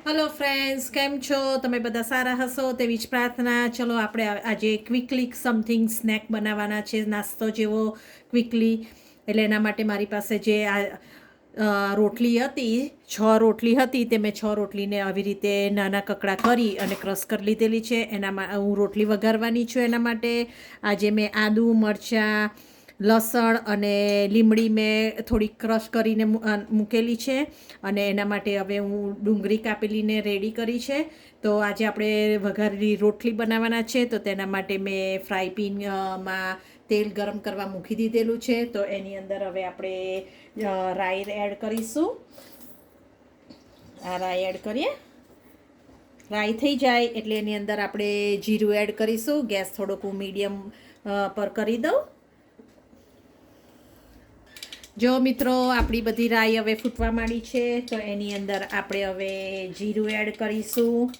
Hello friends, કેમ છો? તમે બધા સારા હશો તેવી જ પ્રાર્થના. ચલો આપણે આજે ક્વિકલી સમથિંગ સ્નેક બનાવવાના છે, નાસ્તો જેવો ક્વિકલી. એટલે એના માટે મારી પાસે જે રોટલી હતી, 6 રોટલી હતી, તે મેં 6 રોટલીને આવી રીતે નાના કકડા કરી અને ક્રશ કરી લીધેલી છે. એનામાં હું રોટલી વઘારવાની છું. એના માટે આજે મેં આદુ, મરચાં, લસણ અને લીમડી મેં થોડી ક્રશ કરીને મૂકેલી છે. અને એના માટે હવે હું ડુંગળી કાપેલીને રેડી કરી છે. તો આજે આપણે વઘારેલી રોટલી બનાવવાના છે. તો તેના માટે મેં ફ્રાય પેનમાં તેલ ગરમ કરવા મૂકી દીધેલું છે. તો એની અંદર હવે આપણે રાઈ એડ કરીશું. આ રાઈ એડ કરીએ. રાઈ થઈ જાય એટલે એની અંદર આપણે જીરું એડ કરીશું. ગેસ થોડોક હું મીડિયમ પર કરી દઉં. જો મિત્રો, આપણી બધી રાઈ હવે ફૂટવા માંડી છે. તો એની અંદર આપણે હવે જીરું એડ કરીશું.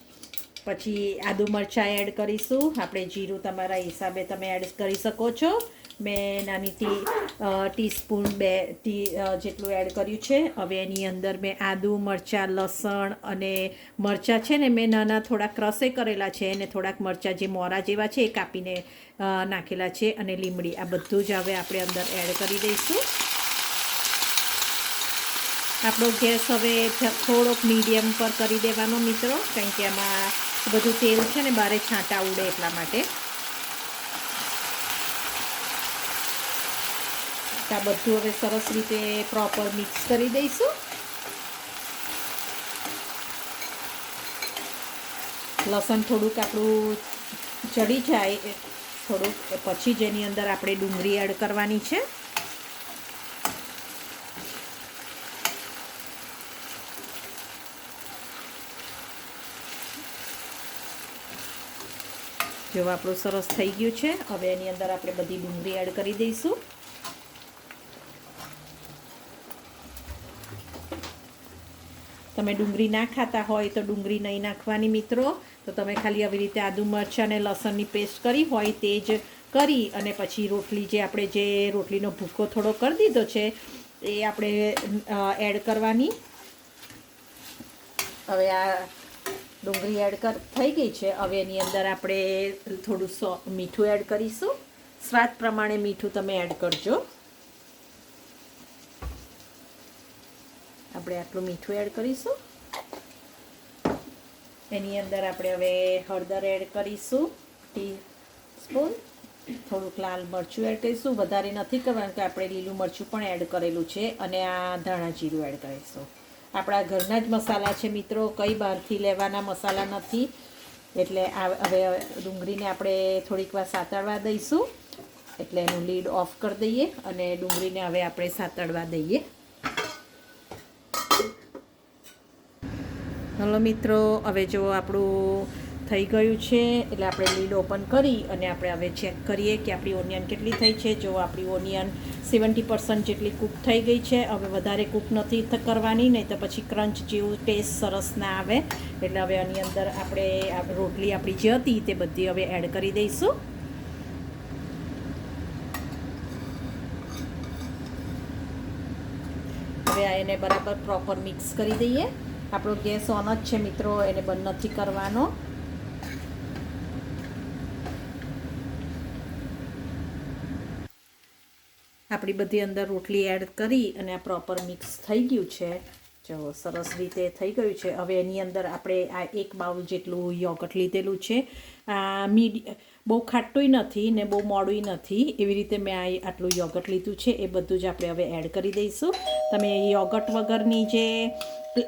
પછી આદુ મરચાં એડ કરીશું. આપણે જીરું તમારા હિસાબે તમે એડ કરી શકો છો. મેં નાની ટીસ્પૂન 2 જેટલું એડ કર્યું છે. હવે એની અંદર મેં આદુ, મરચાં, લસણ અને મરચાં છે ને મેં નાના થોડા ક્રશે કરેલા છે. અને થોડાક મરચાં જે મોરા જેવા છે એ કાપીને નાખેલા છે. અને લીમડી, આ બધું જ હવે આપણે અંદર એડ કરી દઈશું. આપણો ગેસ હવે થોડોક મીડિયમ પર કરી દેવાનો મિત્રો, કારણ કે એમાં બધું તેલ છે ને બારે છાંટા ઉડે એટલા માટે. આ બધું હવે સરસ રીતે પ્રોપર મિક્સ કરી દઈશું. લસણ થોડુંક આપણું ચડી જાય થોડુંક, પછી જ એની અંદર આપણે ડુંગળી એડ કરવાની છે. જો આપણું સરસ થઈ ગયું છે. હવે એની અંદર આપણે બધી ડુંગળી એડ કરી દઈશું. તમે ડુંગળી ના ખાતા હોય તો ડુંગળી નહીં નાખવાની મિત્રો. તો તમે ખાલી આવી રીતે આદુ મરચાં અને લસણની પેસ્ટ કરી હોય તે જ કરી અને પછી રોટલી જે રોટલીનો ભૂકો થોડો કરી દીધો છે એ આપણે એડ કરવાની. હવે આ ડુંગળી થઈ ગઈ છે. હવે એની અંદર આપણે થોડું મીઠું એડ કરીશું. સ્વાદ પ્રમાણે મીઠું તમે એડ કરજો. આપણે આટલું મીઠું એડ કરીશું. એની અંદર આપણે હવે હળદર એડ કરીશું, ટીસ્પૂન. થોડુંક લાલ મરચું એડ કરીશું. વધારે નથી કરવાનું કે આપણે લીલું મરચું પણ એડ કરેલું છે. અને આ ધાણા જીરું એડ કરીશું. આપણા ઘરના જ મસાલા છે મિત્રો, કંઈ બહારથી લેવાના મસાલા નથી. એટલે હવે ડુંગળીને આપણે થોડીક વાર સાતળવા દઈશું. એટલે એનું લીડ ઓફ કરી દઈએ અને ડુંગળીને હવે આપણે સાતળવા દઈએ. હલો મિત્રો, હવે જો આપણું થઈ ગયું છે. એટલે આપણે લીડ ઓપન કરી અને આપણે હવે ચેક કરીએ કે આપણી ઓનિયન કેટલી થઈ છે. જો આપણી ઓનિયન 70% જેટલી કૂક થઈ ગઈ છે. હવે વધારે કૂક નથી કરવાની, નહીં તો પછી ક્રંચ જેવું ટેસ્ટ સરસ ના આવે. એટલે હવે આની અંદર આપણે રોટલી આપણી જે હતી તે બધી હવે એડ કરી દઈશું. હવે એને બરાબર પ્રોપર મિક્સ કરી દઈએ. આપણો ગેસ ઓન જ છે મિત્રો, એને બંધ નથી કરવાનો. આપણી બધી અંદર રોટલી એડ કરી અને આ પ્રોપર મિક્સ થઈ ગયું છે. જો સરસ રીતે થઈ ગયું છે. હવે એની અંદર આપણે આ 1 બાઉલ જેટલું યોગર્ટ લીધેલું છે. બહુ ખાટુંય નથી ને બહુ મોડુંય નથી, એવી રીતે મેં આટલું યોગર્ટ લીધું છે. એ બધું જ આપણે હવે એડ કરી દઈશું. તમે યોગર્ટ વગરની જે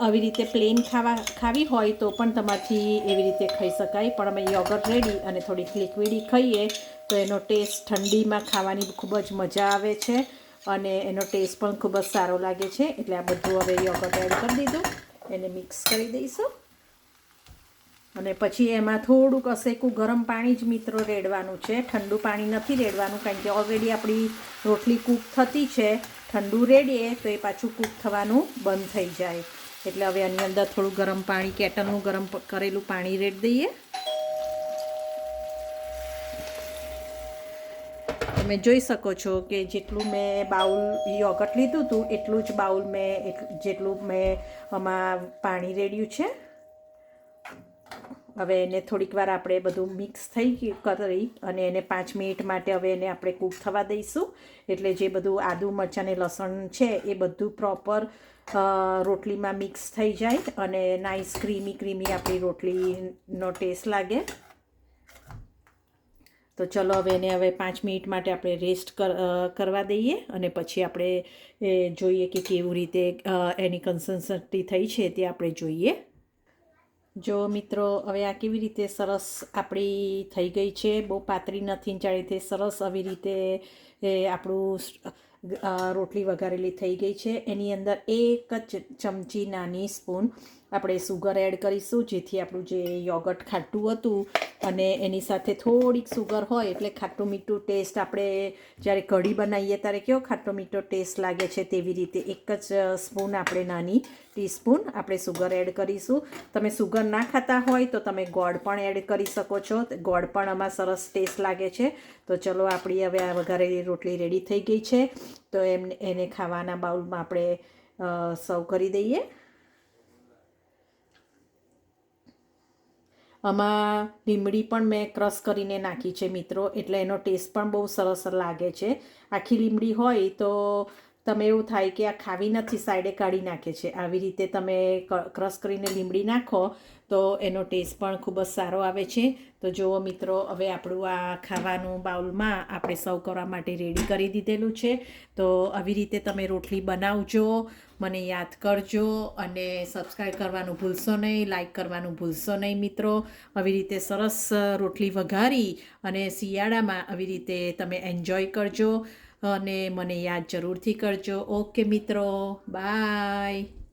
આવી રીતે પ્લેન ખાવી હોય તો પણ તમારથી એવી રીતે ખાઈ શકાય. પણ અમે યોગર્ટ રેડી અને થોડીક લિક્વિડી ખાઈએ તો એનો ટેસ્ટ ઠંડીમાં ખાવાની ખૂબ જ મજા આવે છે અને એનો ટેસ્ટ પણ ખૂબ જ સારો લાગે છે. એટલે આ બધું હવે યોગર્ટ એડ કરી દીધું. એને મિક્સ કરી દઈશું. અને પછી એમાં થોડુંક અસેકું ગરમ પાણી જ મિત્રો રેડવાનું છે. ઠંડુ પાણી નથી રેડવાનું, કારણ કે ઓલરેડી આપણી રોટલી કૂક થતી છે. ઠંડુ રેડીએ તો એ પાછું કૂક થવાનું બંધ થઈ જાય. એટલે હવે આની અંદર થોડું ગરમ પાણી, કેટલનું ગરમ કરેલું પાણી રેડી દઈએ. તમે જોઈ શકો છો કે જેટલું મેં બાઉલ યોગર્ટ લીધું હતું એટલું જ બાઉલ જેટલું મેં આમાં પાણી રેડ્યું છે. હવે એને થોડીક વાર આપણે બધું મિક્સ કરી અને એને 5 મિનિટ માટે હવે એને આપણે કૂક થવા દઈશું. એટલે જે બધું આદુ મરચાં ને લસણ છે એ બધું પ્રોપર રોટલીમાં મિક્સ થઈ જાય અને નાઈસ ક્રીમી આપણી રોટલીનો ટેસ્ટ લાગે. તો ચલો હવે 5 મિનિટ માટે આપણે રેસ્ટ કરવા દઈએ અને પછી આપણે જોઈએ કે કેવી રીતે એની કન્સિસ્ટન્સી થઈ છે તે આપણે જોઈએ. જો મિત્રો હવે આ કેવી રીતે સરસ આપણી થઈ ગઈ છે, બહુ પાતળી નથી, જાણે તે સરસ આવી રીતે આપણું રોટલી વઘારેલી થઈ ગઈ છે. એની અંદર 1 ચમચી નાની સ્પૂન આપણે સુગર એડ કરીશું, જેથી આપણું જે યોગર્ટ ખાટું હતું અને એની સાથે થોડીક સુગર હોય એટલે ખાટું મીઠું ટેસ્ટ આપણે જ્યારે કઢી બનાવીએ ત્યારે કેવો ખાટો મીઠો ટેસ્ટ લાગે છે, તેવી રીતે 1 જ સ્પૂન આપણે નાની ટીસ્પૂન આપણે સુગર એડ કરીશું. તમે સુગર ના ખાતા હોય તો તમે ગોળ પણ એડ કરી શકો છો, ગોળ પણ આમાં સરસ ટેસ્ટ લાગે છે. તો ચલો આપણી હવે આ વઘારેલી રોટલી રેડી થઈ ગઈ છે. તો એને ખાવાના બાઉલમાં આપણે સર્વ કરી દઈએ. આમાં લીમડી પણ મેં ક્રશ કરીને નાખી છે મિત્રો, એટલે એનો ટેસ્ટ પણ બહુ સરસ લાગે છે. આખી લીમડી હોય તો તમે એવું થાય કે આ ખાવી નથી, સાઈડે કાઢી નાખે છે. આવી રીતે તમે ક્રશ કરીને લીમડી નાખો તો એનો ટેસ્ટ પણ ખૂબ જ સારો આવે છે. તો જુઓ મિત્રો, હવે આપણું આ ખાવાનું બાઉલમાં આપણે સર્વ કરવા માટે રેડી કરી દીધેલું છે. તો આવી રીતે તમે રોટલી બનાવજો, મને યાદ કરજો અને સબસ્ક્રાઈબ કરવાનું ભૂલશો નહીં, લાઈક કરવાનું ભૂલશો નહીં મિત્રો. આવી રીતે સરસ રોટલી વઘારી અને શિયાળામાં આવી રીતે તમે એન્જોય કરજો અને મને યાદ જરૂરથી કરજો. ઓકે મિત્રો, બાય.